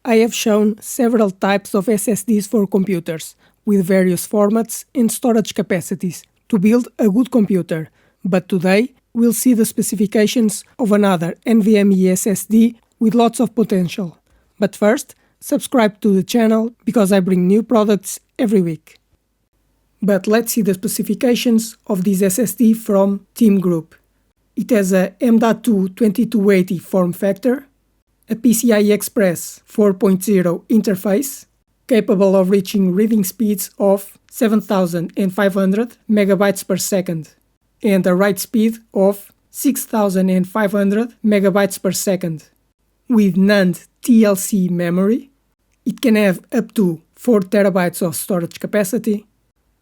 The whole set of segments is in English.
I have shown several types of SSDs for computers, with various formats and storage capacities, to build a good computer. But today, we'll see the specifications of another NVMe SSD with lots of potential. But first, subscribe to the channel because I bring new products every week. But let's see the specifications of this SSD from TeamGroup. It has a M.2 2280 form factor, a PCIe Express 4.0 interface, capable of reaching reading speeds of 7,500 megabytes per second, and a write speed of 6,500 megabytes per second. With NAND TLC memory, it can have up to 4 terabytes of storage capacity,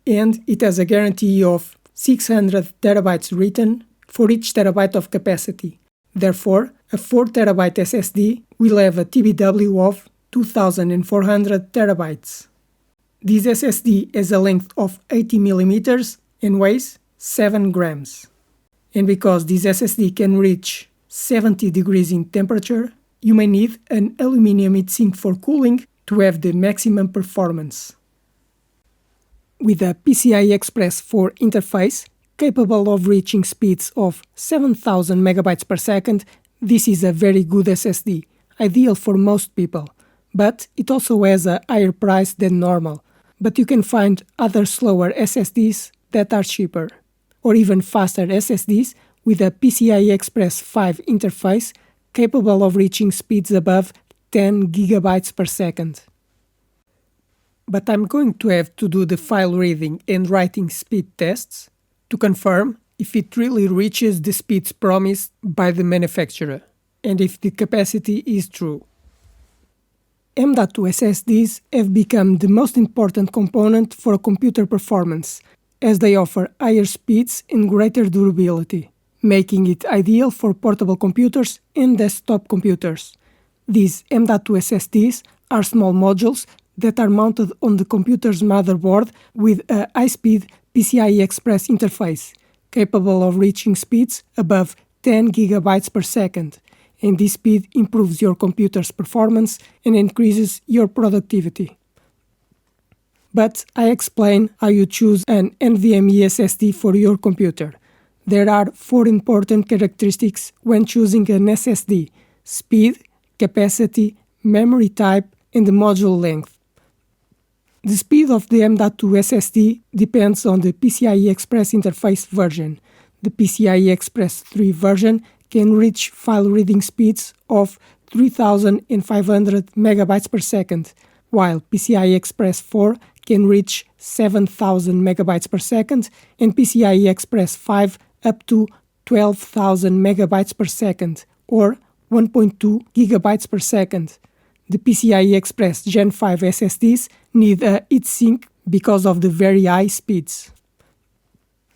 and it has a guarantee of 600 terabytes written for each terabyte of capacity. Therefore, a 4 terabyte SSD will have a TBW of 2,400 terabytes. This SSD has a length of 80 mm and weighs 7 grams. And because this SSD can reach 70 degrees in temperature, you may need an aluminum heatsink for cooling to have the maximum performance. With a PCIe Express 4 interface, capable of reaching speeds of 7,000 megabytes per second, this is a very good SSD, ideal for most people. But it also has a higher price than normal. But you can find other slower SSDs that are cheaper, or even faster SSDs with a PCIe Express 5 interface capable of reaching speeds above 10 gigabytes per second. But I'm going to have to do the file reading and writing speed tests to confirm if it really reaches the speeds promised by the manufacturer, and if the capacity is true. M.2 SSDs have become the most important component for computer performance, as they offer higher speeds and greater durability, making it ideal for portable computers and desktop computers. These M.2 SSDs are small modules that are mounted on the computer's motherboard with a high-speed PCIe Express interface, capable of reaching speeds above 10 gigabytes per second, and this speed improves your computer's performance and increases your productivity. But I explain how you choose an NVMe SSD for your computer. There are 4 important characteristics when choosing an SSD: speed, capacity, memory type, and the module length. The speed of the M.2 SSD depends on the PCIe Express interface version. The PCIe Express 3 version can reach file reading speeds of 3,500 megabytes per second, while PCIe Express 4 can reach 7,000 megabytes per second, and PCIe Express 5 up to 12,000 megabytes per second, or 1.2 gigabytes per second. The PCIe Express Gen 5 SSDs need a heatsink because of the very high speeds.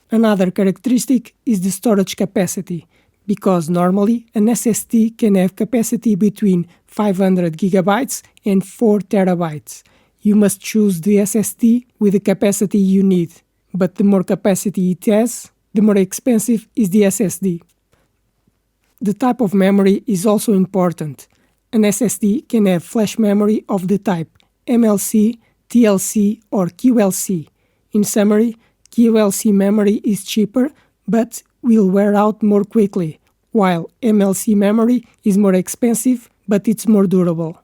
Another characteristic is the storage capacity, because normally an SSD can have capacity between 500 gigabytes and 4 terabytes. You must choose the SSD with the capacity you need, but the more capacity it has, the more expensive is the SSD. The type of memory is also important. An SSD can have flash memory of the type MLC, TLC, or QLC. In summary, QLC memory is cheaper but will wear out more quickly, while MLC memory is more expensive but it's more durable.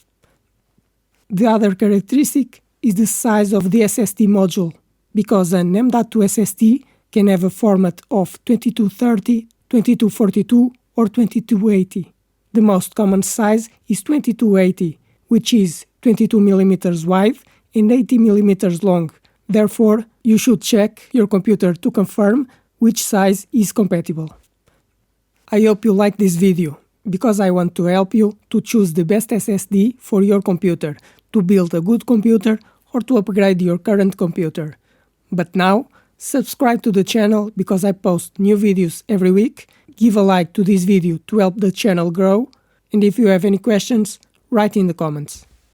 The other characteristic is the size of the SSD module, because an M.2 SSD can have a format of 2230, 2242, or 2280. The most common size is 2280, which is 22 mm wide and 80 mm long. Therefore, you should check your computer to confirm which size is compatible. I hope you like this video, because I want to help you to choose the best SSD for your computer, to build a good computer or to upgrade your current computer. But now, subscribe to the channel because I post new videos every week. Give a like to this video to help the channel grow, and if you have any questions, write in the comments.